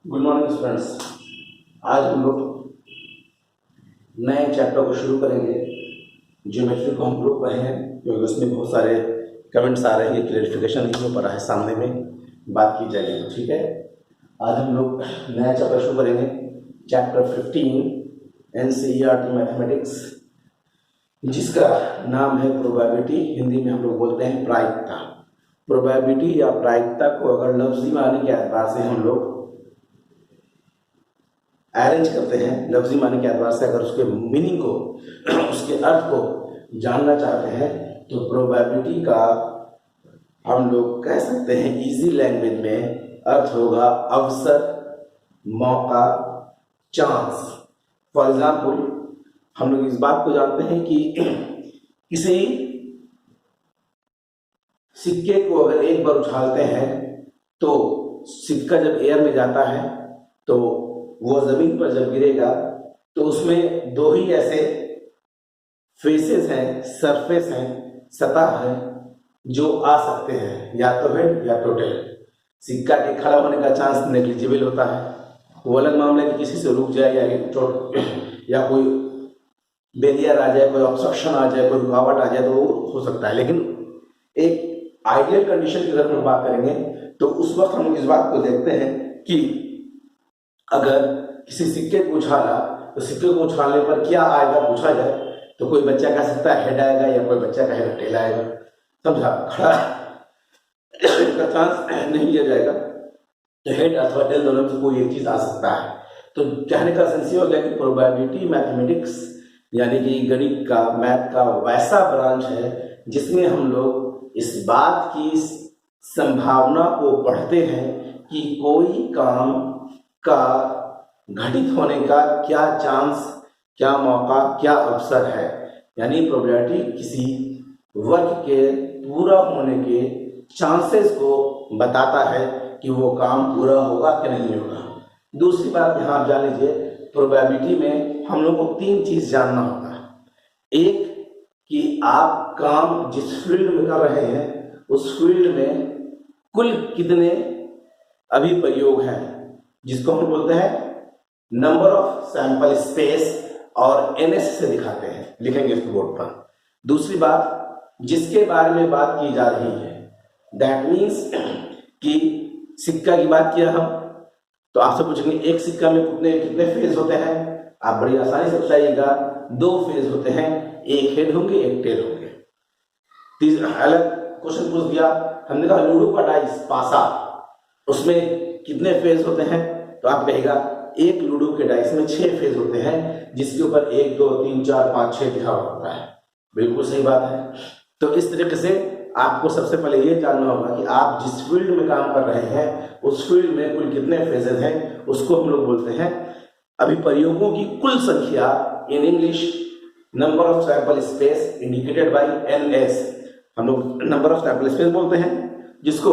Good morning students. आज हम लोग नए चैप्टर को शुरू करेंगे। ज्योमेट्री को हम लोग पढ़े हैं क्योंकि उसमें बहुत सारे कमेंट्स आ रहे हैं, क्लैरिफिकेशन नहीं हो पा रहा है, सामने में बात की जाएगी। तो ठीक है, आज हम लोग नया चैप्टर शुरू करेंगे, चैप्टर 15 NCERT मैथमेटिक्स, जिसका नाम है प्रोबेबिलिटी। हिंदी में हम लोग बोलते हैं प्रायिकता। प्रोबेबिलिटी या प्रायिकता को अगर लफ्जी माने के एतबार से हम लोग अरेंज करते हैं, लफ्जी माने के एतबार से अगर उसके मीनिंग को उसके अर्थ को जानना चाहते हैं तो प्रोबेबिलिटी का हम लोग कह सकते हैं इजी लैंग्वेज में अर्थ होगा अवसर, मौका, चांस। फॉर एग्जाम्पल हम लोग इस बात को जानते हैं कि किसी सिक्के को अगर एक बार उछालते हैं तो सिक्का जब एयर में जाता है तो वो जमीन पर जब गिरेगा तो उसमें दो ही ऐसे फेसेस हैं, सरफेस हैं, सतह है जो आ सकते हैं, या तो हेड या तो टेल। सिक्का के खड़ा होने का चांस नेग्लिजिबल होता है। वो अलग मामला है कि किसी से रुक जाए या चोट या कोई बैरियर आ जाए, कोई ऑब्स्ट्रक्शन आ जाए, कोई रुकावट आ जाए तो वो हो सकता है। लेकिन एक आइडियल कंडीशन की अगर हम बात करेंगे तो उस वक्त हम इस बात को देखते हैं कि अगर किसी सिक्के को उछाला तो सिक्के को उछालने पर क्या आएगा पूछा जाए तो कोई बच्चा कह सकता है हेड आएगा या कोई बच्चा कहेगा टेल आएगा। समझा? खड़ा का चांस नहीं लिया जाएगा तो हेड अथवा टेल दोनों में से कोई एक चीज आ सकता है। तो कहने का सेंस ये हो गया कि प्रोबेबिलिटी मैथमेटिक्स यानी कि गणित का, मैथ का वैसा ब्रांच है जिसमें हम लोग इस बात की संभावना को पढ़ते हैं कि कोई काम का घटित होने का क्या चांस, क्या मौका, क्या अवसर है। यानी प्रोबेबिलिटी किसी वर्क के पूरा होने के चांसेस को बताता है कि वो काम पूरा होगा कि नहीं होगा। दूसरी बात यहाँ आप जान लीजिए, प्रोबेबिलिटी में हम लोग को तीन चीज जानना होता है। एक कि आप काम जिस फील्ड में कर रहे हैं उस फील्ड में कुल कितने अभी प्रयोग हैं, जिसको हम बोलते हैं नंबर ऑफ सैंपल स्पेस, और NS से दिखाते हैं, लिखेंगे इसको बोर्ड पर। दूसरी बात जिसके बारे में बात की जा रही है, दैट मीन्स कि सिक्का की बात किया हम तो आपसे पूछेंगे एक सिक्का में कितने कितने फेज होते हैं। आप बड़ी आसानी से बताइएगा, दो फेज होते हैं, एक हेड होंगे एक टेल होंगे। तीसरा अलग क्वेश्चन पूछ दिया हमने, कहा लूडो का डाइस पासा, उसमें कितने फेज होते हैं तो आप कहेगा एक लूडो के डाइस में 6 फेज होते हैं, जिसके ऊपर 1 2 3 4 5 6 लिखा होता है। बिल्कुल सही बात है। तो इस तरीके से आपको सबसे पहले ये जानना होगा कि आप जिस फील्ड में काम कर रहे हैं उस फील्ड में कुल कितने फेजेस हैं, उसको हम लोग बोलते हैं अभिप्रयोगों की कुल संख्या, in English number of sample space indicated by NS। हम लोग नंबर ऑफ सैंपल स्पेस बोलते हैं जिसको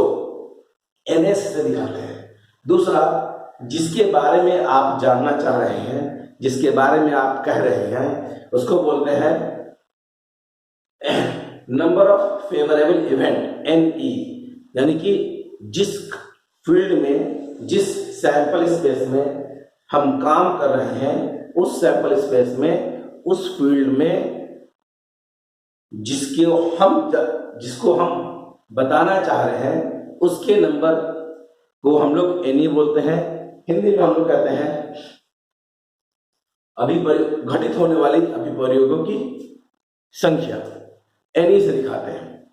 NS से दिखाते हैं। दूसरा, जिसके बारे में आप जानना चाह रहे हैं, जिसके बारे में आप कह रहे हैं, उसको बोलते हैं number of favourable event NE। यानी कि जिस फील्ड में, जिस सैंपल स्पेस में हम काम कर रहे हैं उस सैंपल स्पेस में, उस फील्ड में जिसको हम बताना चाह रहे हैं उसके नंबर को हम लोग NE बोलते हैं। हिंदी में हम लोग कहते हैं घटित होने वाली अभिप्रयोगों की संख्या, NE से दिखाते हैं।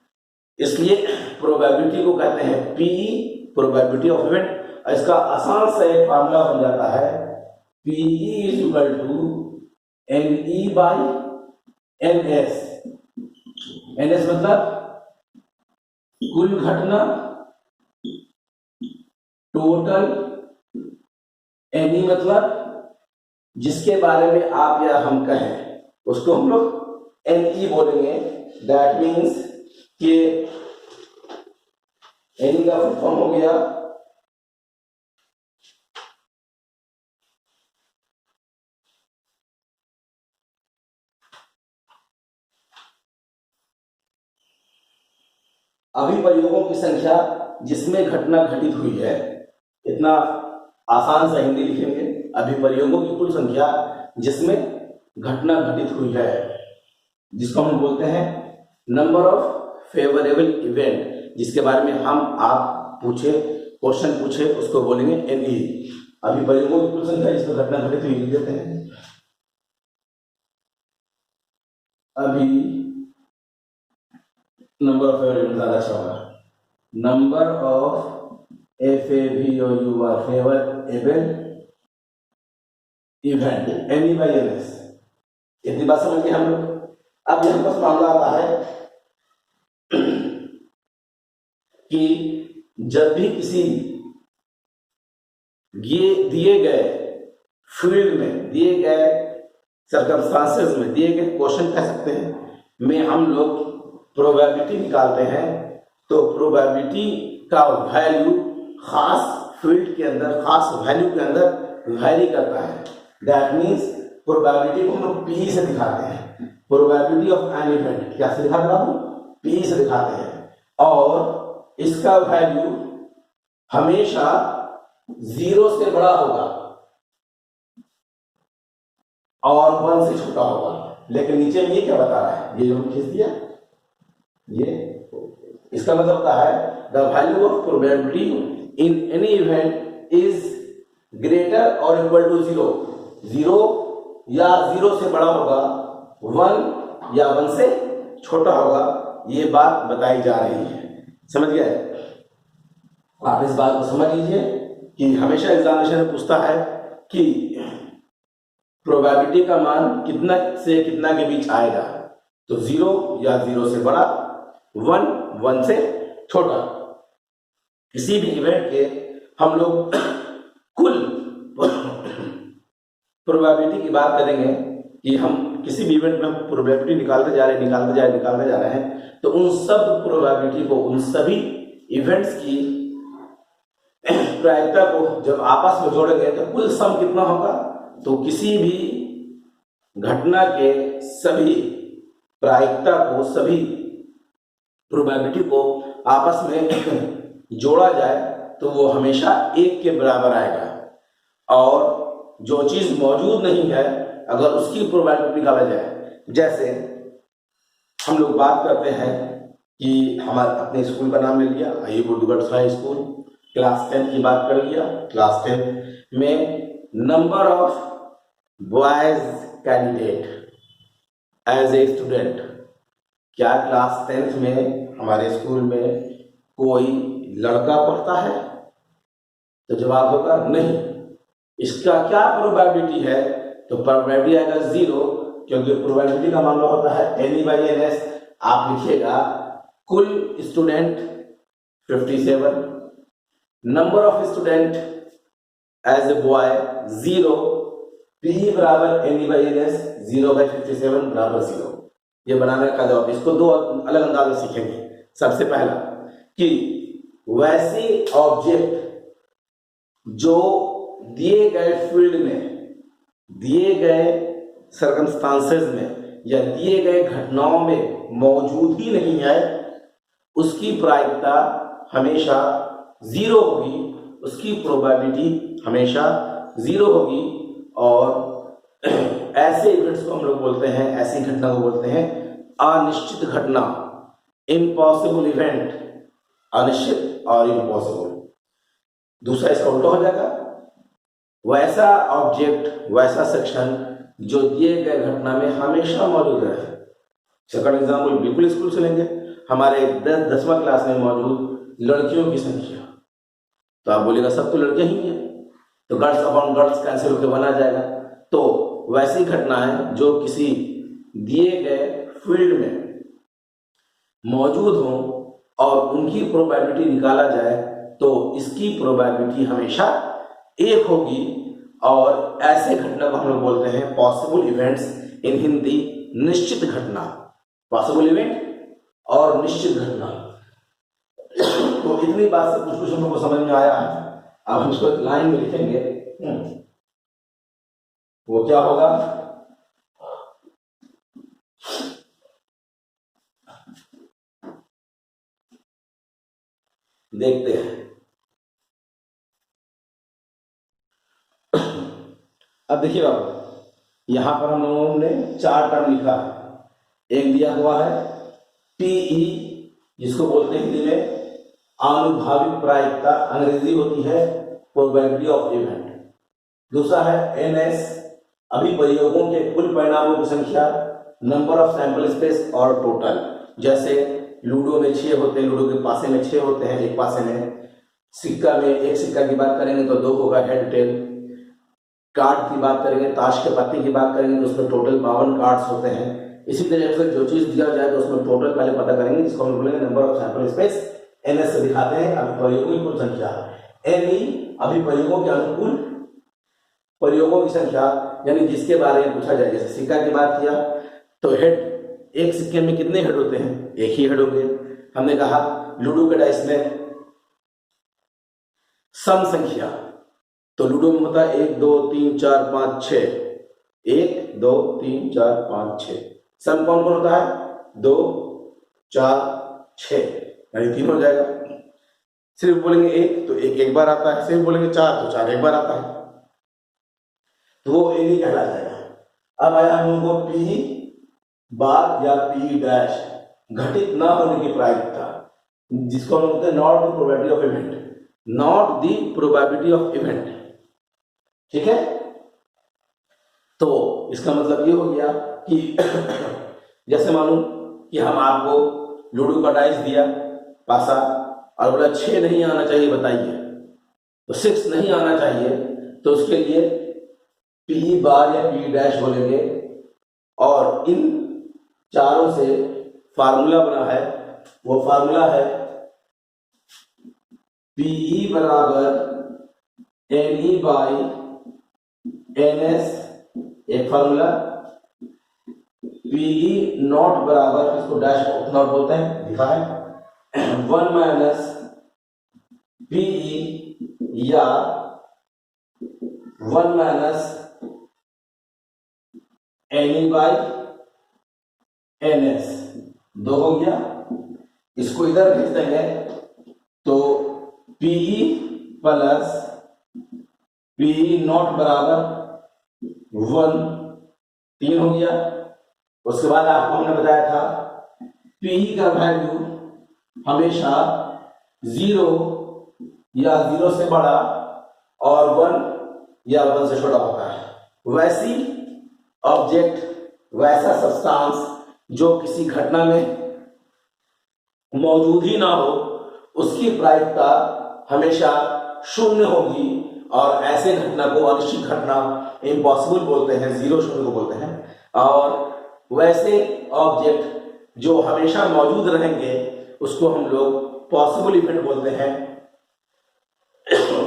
इसलिए प्रोबेबिलिटी को कहते हैं PE, प्रोबेबिलिटी ऑफ इवेंट। इसका आसान सा एक फार्मूला बन जाता है PE is equal to NE by NS। NS मतलब कुल घटना, टोटल। NE मतलब जिसके बारे में आप या हम कहें उसको हम लोग NE बोलेंगे। दैट मीन्स कि NE का फुल फॉर्म हो गया अभिप्रयोगों की संख्या जिसमें घटना घटित हुई है। इतना आसान सा हिंदी लिखेंगे, अभिप्रयोगों की कुल संख्या जिसमें घटना घटित हुई है, जिसको हम बोलते हैं नंबर ऑफ फेवरेबल इवेंट, जिसके बारे में हम आप पूछे क्वेश्चन पूछे उसको बोलेंगे एनई। अभिप्रयोगों की कुल संख्या जिसमें घटना घटित हुई लिख देते हैं, अभी नंबर ऑफ फेवरेबल ज्यादा अच्छा होगा, number of FAVOUR favourable event NE/NS। इतनी बात समझ गए हम लोग। अब यहाँ पर मामला आता है कि जब भी किसी दिए गए फील्ड में, दिए गए सर्कमस्टांसेस में, दिए गए क्वेश्चन कह सकते हैं में हम लोग प्रोबेबिलिटी निकालते हैं, तो प्रोबेबिलिटी का वैल्यू खास फील्ड के अंदर, खास वैल्यू के अंदर वैरी करता है। दैट मीन्स प्रोबेबिलिटी को हम लोग P से दिखाते हैं। प्रोबेबिलिटी ऑफ एन इवेंट क्या से दिखाता हूं? P से दिखाते हैं। और इसका वैल्यू हमेशा 0 से बड़ा होगा और 1 से छोटा होगा। लेकिन नीचे में ये क्या बता रहा है? ये जो हम खींच दिया, ये इसका मतलब होता है the value of probability in any event is greater और इक्वल टू 0। 0 या 0 से बड़ा होगा, 1 या 1 से छोटा होगा, ये बात बताई जा रही है। समझ गए? आप इस बात को समझ लीजिए कि हमेशा एग्जामिनेशन में पूछता है कि प्रोबेबिलिटी का मान कितना से कितना के बीच आएगा, तो 0 या 0 से बड़ा, 1 से छोटा। किसी भी इवेंट के हम लोग कुल प्रोबेबिलिटी की बात करेंगे कि हम किसी भी इवेंट में प्रोबेबिलिटी निकालते जा रहे हैं, तो उन सब प्रोबेबिलिटी को, उन सभी इवेंट्स की प्रायिकता को जब आपस में जोड़ेंगे तो कुल सम कितना होगा? तो किसी भी घटना के सभी प्रायिकता को, सभी प्रोबेबिलिटी को आपस में जोड़ा जाए तो वो हमेशा 1 के बराबर आएगा। और जो चीज मौजूद नहीं है अगर उसकी प्रोबेबिलिटी निकाला जाए, जैसे हम लोग बात करते हैं कि हमारे अपने स्कूल का नाम ले लिया, आइए बुद्धगढ़ हाई स्कूल, क्लास 10 की बात कर लिया। क्लास 10 में number of boys candidate as a student, क्या क्लास 10th में हमारे स्कूल में कोई लड़का पढ़ता है? तो जवाब होगा नहीं। इसका क्या प्रोबेबिलिटी है? तो प्रोबेबिलिटी आएगा 0, क्योंकि प्रोबेबिलिटी का मामला होता है NE/NS। आप लिखिएगा कुल student 57, number of student as a boy 0, P बराबर NE/NS, 0/57 बराबर 0। ये बनाने का जवाब, इसको दो अलग अंदाज में सीखेंगे। सबसे पहला कि वैसे ऑब्जेक्ट जो दिए गए फील्ड में, दिए गए सर्कमस्टांसेस में या दिए गए घटनाओं में मौजूद ही नहीं है, उसकी प्रायिकता हमेशा 0 होगी, उसकी प्रोबेबिलिटी हमेशा 0 होगी। और ऐसे इवेंट्स को हम लोग बोलते हैं, ऐसी घटना को बोलते हैं अनिश्चित घटना, इम्पॉसिबल इवेंट, अनिश्चित और इम्पॉसिबल। दूसरा इसका उल्टा हो जाएगा, वैसा ऑब्जेक्ट, वैसा सेक्शन जो दिए गए घटना में हमेशा मौजूद रहे। सेकंड एग्जाम्पल बिल्कुल स्कूल से लेंगे, हमारे 10वीं क्लास में मौजूद लड़कियों की संख्या, तो आप बोलेगा सब तो लड़कियां ही हैं, तो गर्ल्स अपॉन गर्ल्स कैंसिल होकर बना जाएगा। तो वैसी घटना है जो किसी दिए गए फील्ड में मौजूद हो और उनकी प्रोबेबिलिटी निकाला जाए तो इसकी प्रोबेबिलिटी हमेशा 1 होगी। और ऐसे घटना को हम लोग बोलते हैं पॉसिबल इवेंट्स, इन हिंदी निश्चित घटना। पॉसिबल इवेंट और निश्चित घटना। तो इतनी बात से कुछ हम लोग को समझ में आया है। अब हम इसको लाइन में लिखेंगे, वो क्या होगा? देखते हैं। अब देखिए बाबू, यहाँ पर हम लोगों ने 4 टर्म लिखा है। एक दिया हुआ है पीई, जिसको बोलते हैं हिंदी में आनुभाविक प्रायिकता, अंग्रेजी होती है प्रोबेबिलिटी ऑफ इवेंट। दूसरा है एनएस, अभिप्रयोगों के कुल परिणामों की संख्या, नंबर ऑफ सैंपल स्पेस और टोटल। जैसे लूडो में 6 होते हैं, लूडो के पासे में 6 होते हैं, एक पासे में। सिक्का में, एक सिक्का की बात करेंगे तो 2 होगा हेड टेल। कार्ड की बात करेंगे, ताश के पत्ते की बात करेंगे तो उसमें टोटल 52 कार्ड्स होते हैं। इसी तरह से जो चीज दिया जाए तो उसमें टोटल पहले पता करेंगे, जिसको हम बोलेंगे number of sample space. NS से दिखाते हैं अभिप्रयोगों की कुल संख्या। एनई अभिप्रयोगों के अनुकूल प्रयोगों की संख्या, यानी जिसके बारे में पूछा जाए। जैसे सिक्का की बात किया तो हेड, एक सिक्के में कितने हेड होते हैं? एक ही हेड होंगे। हमने कहा लूडो के डाइस में सम संख्या, तो लूडो में होता है 1 2 3 4 5 6, 1 2 3 4 5 6। सम कौन कौन होता है? 2 4 6, यानी 3 हो जाएगा। सिर्फ बोलेंगे 1 तो 1 एक बार आता है, सिर्फ बोलेंगे 4 तो 4 एक बार आता है, तो वो एनी कहला जाएगा। अब आया हम लोगों को पी बार या पी डैश, घटित ना होने की प्रायिकता, जिसको हम बोलते हैं not the probability of event, not the probability of event. ठीक है, तो इसका मतलब ये हो गया कि जैसे मानो कि हम आपको लूडो का डाइस दिया पासा और बोला 6 नहीं आना चाहिए, बताइए, तो 6 नहीं आना चाहिए, तो उसके लिए पी बार या पी डैश बोलेंगे। और इन चारों से फार्मूला बना है, वो फार्मूला है पीई बराबर एनई बाई एनएस, एक फार्मूला। पीई नॉट बराबर, इसको डैश नॉट बोलते हैं, लिखा है 1 माइनस पीई या 1 माइनस एनई बाई एनएस, 2 हो गया। इसको इधर भेज देंगे तो पीई प्लस पीई नॉट बराबर 1, 3 हो गया। उसके बाद आपको हमने बताया था पीई का वैल्यू हमेशा 0 या 0 से बड़ा और 1 या 1 से छोटा होता है। वैसी ऑब्जेक्ट, वैसा सब्सटेंस जो किसी घटना में मौजूद ही ना हो, उसकी प्रायिकता हमेशा 0 होगी। और ऐसे घटना को अनिश्चित घटना, इम्पॉसिबल बोलते हैं, 0 0 को बोलते हैं। और वैसे ऑब्जेक्ट जो हमेशा मौजूद रहेंगे उसको हम लोग पॉसिबल इवेंट बोलते हैं।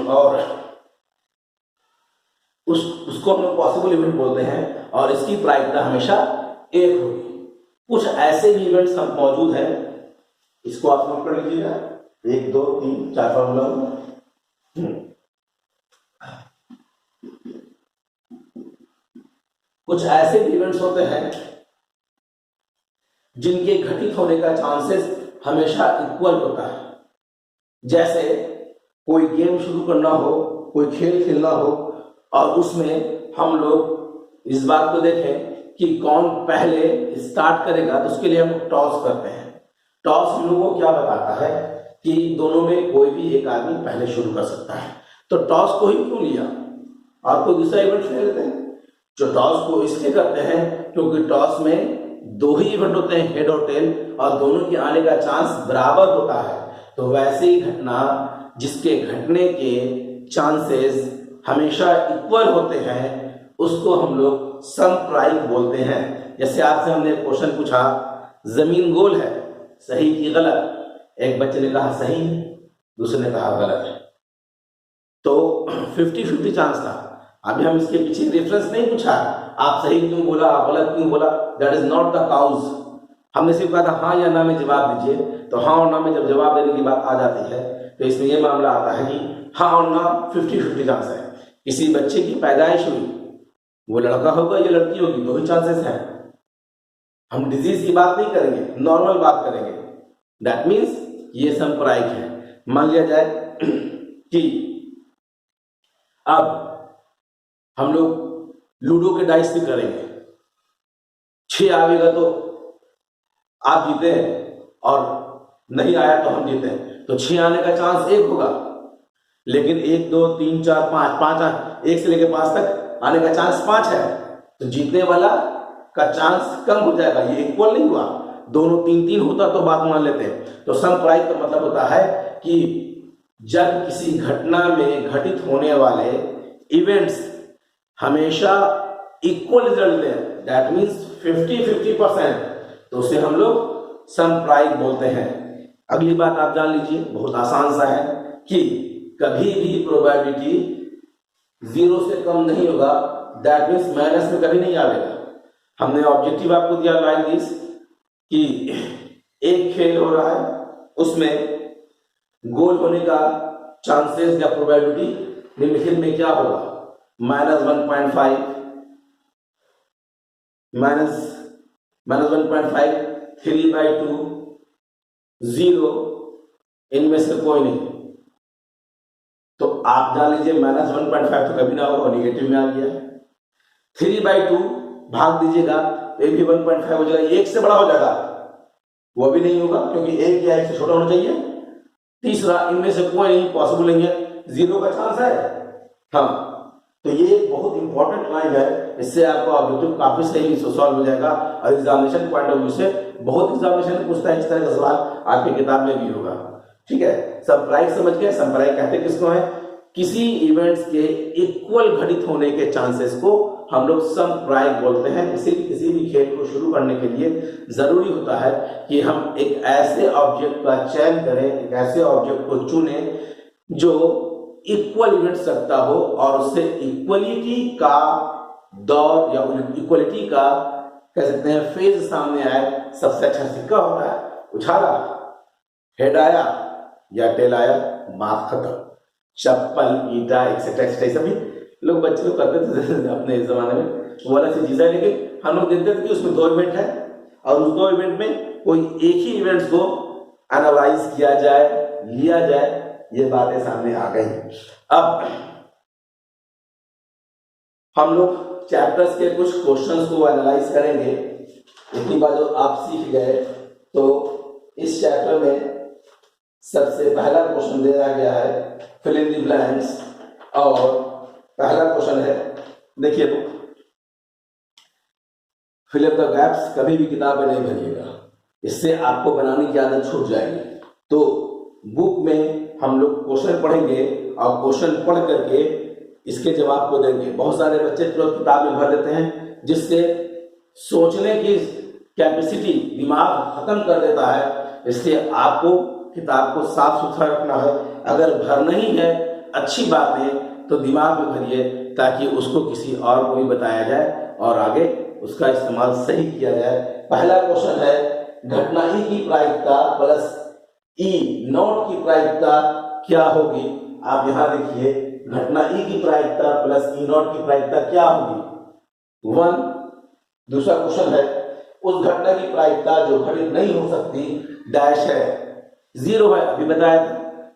और उसको हम लोग पॉसिबल इवेंट बोलते हैं और इसकी प्रायिकता हमेशा 1 होगी। कुछ ऐसे भी इवेंट्स हम मौजूद हैं, इसको आप नोट कर लीजिएगा, 1 2 3 4 फार्मूला। कुछ ऐसे भी इवेंट्स होते हैं जिनके घटित होने का चांसेस हमेशा इक्वल होता है। जैसे कोई गेम शुरू करना हो, कोई खेल खेलना हो, और उसमें हम लोग इस बात को देखें कि कौन पहले स्टार्ट करेगा, तो उसके लिए हम टॉस करते हैं। टॉस हम लोगों को क्या बताता है कि दोनों में कोई भी एक आदमी पहले शुरू कर सकता है। तो टॉस को ही क्यों लिया? आपको दूसरा इवेंट ले लेते हैं। जो टॉस को इसलिए करते हैं क्योंकि टॉस में 2 ही इवेंट होते हैं, हेड और टेल, और दोनों के आने का चांस बराबर होता है। तो वैसे ही घटना जिसके घटने के चांसेस हमेशा इक्वल होते हैं, उसको हम लोग समप्रायिक बोलते हैं। जैसे आपसे हमने एक क्वेश्चन पूछा, जमीन गोल है, सही की गलत? एक बच्चे ने कहा सही, दूसरे ने कहा गलत है, तो 50-50 चांस था। अभी हम इसके पीछे रेफरेंस नहीं पूछा, आप सही क्यों बोला, आप गलत क्यों बोला, that is not the cause. हमने सिर्फ कहा था हाँ या ना में जवाब दीजिए। तो हाँ और ना में जब जवाब देने की बात आ जाती है तो इसमें यह मामला आता है कि हाँ और ना 50-50 चांस है। किसी बच्चे की पैदाइश हुई, वो लड़का होगा या लड़की होगी, 2 ही चांसेस हैं। हम डिजीज की बात नहीं करेंगे, नॉर्मल बात करेंगे। दैट मीन्स ये समप्रायिक है। मान लिया जाए कि अब हम लोग लूडो के डाइस भी करेंगे, 6 आवेगा तो आप जीते हैं और नहीं आया तो हम जीते हैं, तो 6 आने का चांस 1 होगा, लेकिन 1 2 3 4 5 5 1 से लेकर 5 तक आने का चांस 5 है, तो जीतने वाला का चांस कम हो जाएगा। ये इक्वल नहीं हुआ, दोनों 3-3 होता तो बात मान लेते हैं। तो सम प्राइस का मतलब होता है कि जब किसी घटना में घटित होने वाले इवेंट्स हमेशा इक्वल रिजल्ट दें, दैट मीन्स 50-50%, तो उसे हम लोग सम प्राइस बोलते हैं। अगली बात आप जान लीजिए, बहुत आसान सा है कि कभी भी प्रोबेबिलिटी 0 से कम नहीं होगा, दैट मीन्स माइनस में कभी नहीं आएगा। हमने ऑब्जेक्टिव आपको दिया लाइक दिस कि एक खेल हो रहा है, उसमें गोल होने का चांसेस या प्रोबेबिलिटी निम्नलिखित में क्या होगा, -1.5 -1.5 3/2 0, इनमें से कोई नहीं। तो आप जान लीजिए -1.5 तो कभी ना होगा, निगेटिव में आ गया। 3/2 भाग दीजिएगा तो ये भी 1.5 हो जाएगा, 1 से बड़ा हो जाएगा, वो भी नहीं होगा क्योंकि 1 या 1 से छोटा होना चाहिए। तीसरा, इनमें से कोई नहीं, पॉसिबल नहीं है, 0 का चांस है। हाँ, तो ये बहुत इंपॉर्टेंट लाइन है, इससे आपको ऑब्जेक्टिव काफी सही सॉल्व हो जाएगा और एग्जामिनेशन पॉइंट ऑफ व्यू से बहुत एग्जामिनेशन पूछता है, इस तरह का सवाल आपकी किताब में भी होगा। ठीक है, संप्रायिक समझ गए। संप्रायिक कहते किसको है, किसी इवेंट्स के इक्वल घटित होने के चांसेस को हम लोग संप्रायिक बोलते हैं। इसीलिए किसी भी खेल को शुरू करने के लिए जरूरी होता है कि हम एक ऐसे ऑब्जेक्ट का चयन करें, एक ऐसे ऑब्जेक्ट को चुने जो इक्वल इवेंट्स रखता हो और उससे इक्वलिटी का दौर या इक्वलिटी का कह सकते हैं फेज सामने आए। सबसे अच्छा सिक्का होता है उछाला, हेड आया या टेल आया, बात खत्म। चप्पल, ईटा, एक्सेट्रा एक्सेट्रा सभी लोग बच्चे लोग करते थे अपने जमाने में, वो वाला से चीज है। लेकिन हम लोग देखते थे कि उसमें 2 इवेंट है और उस 2 इवेंट में कोई एक ही इवेंट्स को एनालाइज किया जाए, लिया जाए, ये बातें सामने आ गई। अब हम लोग चैप्टर्स के कुछ क्वेश्चंस को एनालाइज करेंगे। इतनी बार जो आप सीख गए, तो इस चैप्टर में सबसे पहला क्वेश्चन दिया गया है फिल इन द ब्लैंक्स, और पहला क्वेश्चन है, देखिए book, fill in the gaps कभी भी किताब में नहीं भरिएगा, इससे आपको बनाने की आदत छूट जाएगी। तो बुक में हम लोग क्वेश्चन पढ़ेंगे और क्वेश्चन पढ़ करके इसके जवाब को देंगे। बहुत सारे बच्चे तुरंत किताब में भर देते हैं, जिससे सोचने की कैपेसिटी दिमाग खत्म कर देता है। इसलिए आपको किताब को साफ सुथरा रखना है। अगर भरना ही है, अच्छी बात है, तो दिमाग में भरिए ताकि उसको किसी और को भी बताया जाए और आगे उसका इस्तेमाल सही किया जाए। पहला क्वेश्चन है, घटना ई की प्रायिकता प्लस ई नॉट की प्रायिकता क्या होगी। आप यहां देखिए, घटना ई की प्रायिकता प्लस ई नॉट की प्रायिकता क्या होगी, 1। दूसरा क्वेश्चन है, उस घटना की प्रायिकता जो घटित नहीं हो सकती डैश है, 0 है। अभी बताया था,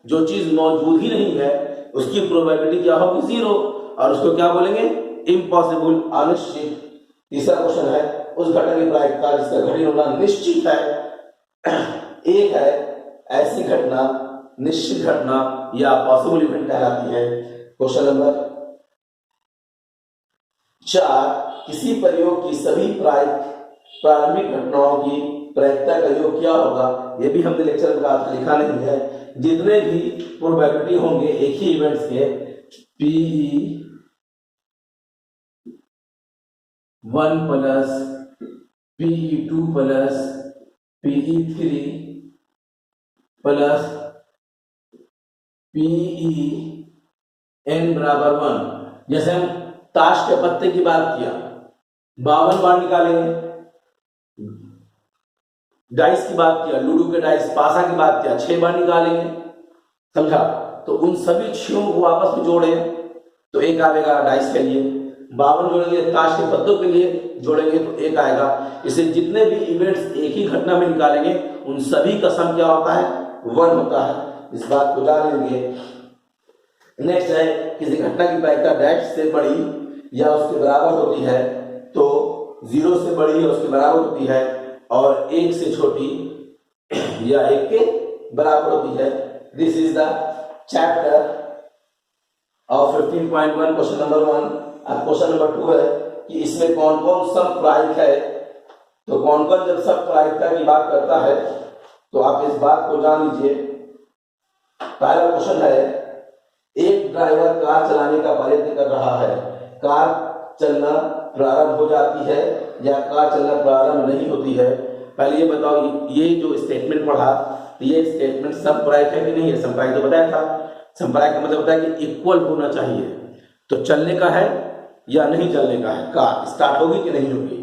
जो चीज मौजूद ही नहीं है उसकी प्रोबेबिलिटी क्या होगी, 0, और उसको क्या बोलेंगे, इम्पॉसिबल, अनिश्चित। तीसरा क्वेश्चन है, उस घटना की प्रायिकता जिसका घटित होना निश्चित है 1 है, ऐसी घटना निश्चित घटना या पॉसिबल इवेंट कहलाती है। क्वेश्चन नंबर 4, किसी प्रयोग की सभी प्रारंभिक घटनाओं की प्रायिकता का योग क्या होगा। ये भी हमने लेक्चर में कहा था, लिखा नहीं है। जितने भी प्रोबेबिलिटी होंगे एक ही इवेंट्स के, PE1 plus PE2 plus PE3 plus PEn बराबर 1। जैसे हम ताश के पत्ते की बात किया, 52 बार निकालेंगे। डाइस की बात किया, लूडो के डाइस, पासा की बात किया, 6 बार निकालेंगे, समझा। तो उन सभी 6 को आपस में जोड़े तो 1 आएगा डाइस के लिए, 52 जोड़ेंगे ताश के पत्तों के लिए जोड़ेंगे तो 1 आएगा। इसे जितने भी इवेंट्स एक ही घटना में निकालेंगे उन सभी का सम क्या होता है, 1 होता है। इस बात को जान लेंगे। नेक्स्ट है, किसी घटना की प्रायिकता डैश से बड़ी या उसके बराबर होती है तो 0 से बड़ी या उसके बराबर होती है, और 1 से छोटी या 1 के बराबर होती है। This is the chapter of 15.1 question number 1। अब क्वेश्चन नंबर 2 है कि इसमें कौन कौन समप्रायिक है। तो कौन कौन जब समप्रायिकता की बात करता है तो आप इस बात को जान लीजिए। पहला क्वेश्चन है, एक ड्राइवर कार चलाने का प्रयत्न कर रहा है, कार चलना प्रारंभ हो जाती है या कार चलना प्रारंभ नहीं होती है। पहले ये बताओ, ये जो स्टेटमेंट पढ़ा ये स्टेटमेंट समप्रायिक है कि नहीं है। समप्रायिक तो बताया था, समप्रायिक का मतलब होता है कि इक्वल होना चाहिए। तो चलने का है या नहीं चलने का है, कार स्टार्ट होगी कि नहीं होगी।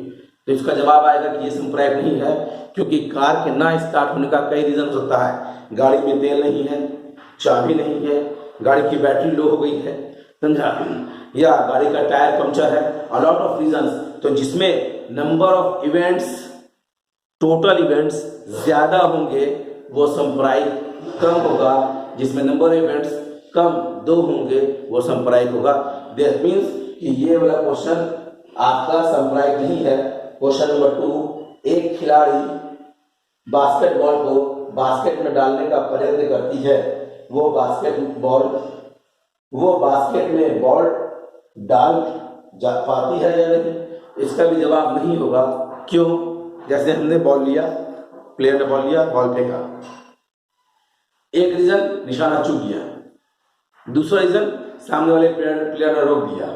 तो इसका जवाब आएगा कि ये समप्रायिक नहीं है, क्योंकि कार के ना स्टार्ट होने का कई रीजन हो सकता है। गाड़ी में तेल नहीं है, चाबी नहीं है, गाड़ी की बैटरी लो हो गई है, समझा, या गाड़ी का टायर पंक्चर है, अ लॉट ऑफ रीजंस। तो जिसमें number of events, total events ज्यादा होंगे वो समप्रायिक कम होगा, जिसमें नंबर ऑफ इवेंट्स कम 2 होंगे वो समप्रायिक होगा। दैट मीन्स कि ये वाला क्वेश्चन आपका समप्रायिक नहीं है। क्वेश्चन नंबर 2, एक खिलाड़ी बास्केटबॉल को बास्केट में डालने का प्रयत्न करती है, वो बास्केट में बॉल डाल जा पाती है या नहीं। इसका भी जवाब नहीं होगा। क्यों? जैसे हमने बॉल लिया, प्लेयर ने बॉल लिया, बॉल फेंका, एक रीजन निशाना चूक गया, दूसरा रीजन सामने वाले प्लेयर ने रोक दिया,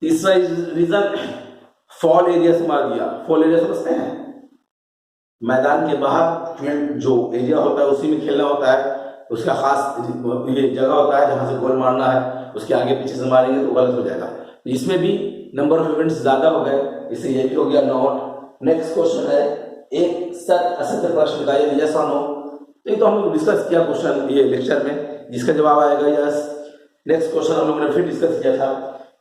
तीसरा रीजन फॉल एरिया से मार दिया। फॉल एरिया समझते हैं, मैदान के बाहर फील्ड जो एरिया होता है उसी में खेलना होता है, उसका खास ये जगह होता है जहां से गोल मारना है, उसके आगे पीछे से मारेंगे तो गलत हो जाएगा। तो इसमें भी नंबर ऑफ इवेंट्स ज्यादा हो गए, इससे ये भी हो गया नॉट। नेक्स्ट क्वेश्चन है, एक सत्य असत्य प्रश्न बताइए, यस और नो। तो ये तो हम लोग डिस्कस किया क्वेश्चन ये लेक्चर में, जिसका जवाब आएगा यस। नेक्स्ट क्वेश्चन हम लोगों ने फिर डिस्कस किया था,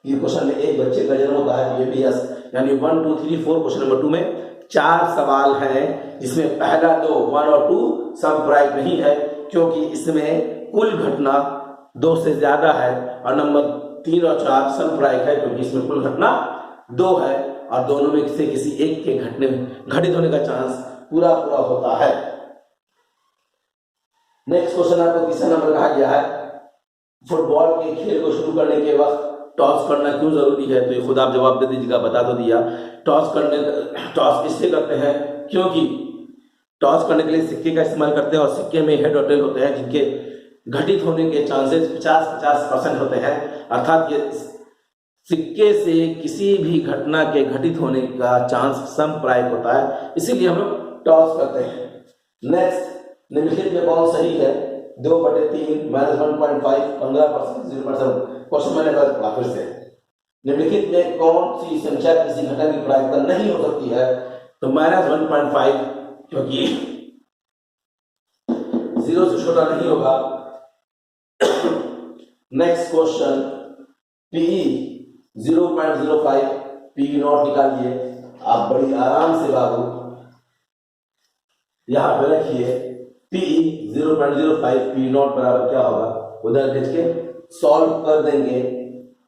ये क्वेश्चन में एक बच्चे का जन्म होता है, ये भी यस। यानी 1 2 3 4 क्वेश्चन नंबर 2 में 4 सवाल हैं, जिसमें पहला 2 1 और 2 समप्रायिक नहीं है, क्योंकि इसमें कुल घटना 2 से ज्यादा है, और नंबर 3 और 4 समप्रायिक है क्योंकि इसमें कुल घटना 2 है, और दोनों में से किसी एक के घटित होने का चांस पूरा होता है। नेक्स्ट क्वेश्चन आपको तीसरा नंबर कहा गया है, फुटबॉल के खेल को शुरू करने के वक्त टॉस करना क्यों जरूरी है। तो ये खुद आप जवाब दे दीजिएगा, बता तो दिया। टॉस इससे करते हैं क्योंकि टॉस करने के लिए सिक्के का इस्तेमाल करते हैं, और सिक्के में हेड और टेल होते हैं जिनके घटित होने के चांसेस 50-50% होते हैं। अर्थात ये सिक्के से किसी भी घटना के घटित होने का चांस समप्रायिक होता है, इसीलिए हम लोग टॉस करते हैं। नेक्स्ट, निम्नलिखित में कौन सही है। 2/3 -1.5 15% 0.7। क्वेश्चन मैंने गलत पढ़ा फिर से। निम्नलिखित में कौन सी संख्या किसी घटना की प्रायिकता नहीं हो सकती है। तो -1.5 क्योंकि 0 से छोटा नहीं होगा। Next question, PE 0.05, PE not निकालिए। आप बड़ी आराम से बाबू यहां पे रखिए, PE 0.05, PE नॉट बराबर क्या होगा, उधर भेज के सॉल्व कर देंगे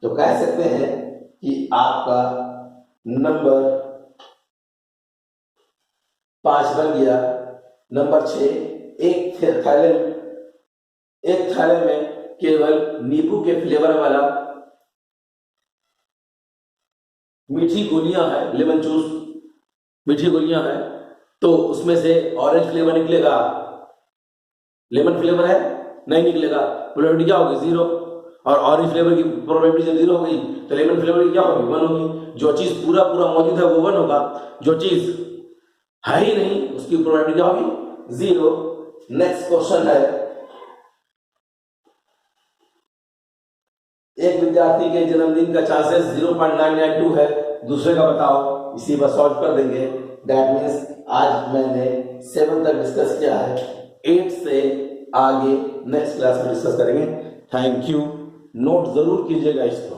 तो कह सकते हैं कि आपका नंबर 5 बन गया। नंबर 6, एक थैले में केवल नींबू के फ्लेवर वाला मीठी गोलियां है, लेमन जूस मीठी गोलियां है, तो उसमें से ऑरेंज फ्लेवर निकलेगा, लेमन फ्लेवर है नहीं निकलेगा, प्रोबेबिलिटी क्या होगी 0। और ऑरेंज फ्लेवर की प्रोबेबिलिटी जब 0 हो गई तो लेमन फ्लेवर की क्या होगी 1 होगी। जो चीज पूरा मौजूद है वो 1 होगा, जो चीज है ही नहीं उसकी प्रोबेबिलिटी क्या होगी 0। नेक्स्ट क्वेश्चन है, एक विद्यार्थी के जन्मदिन का चांसेस 0.992 है, दूसरे का बताओ, इसी पर सॉल्व कर देंगे। दैट मीन्स आज मैंने 7 तक डिस्कस किया है, 8 से आगे नेक्स्ट क्लास में डिस्कस करेंगे। Thank you. नोट जरूर कीजिएगा इसको।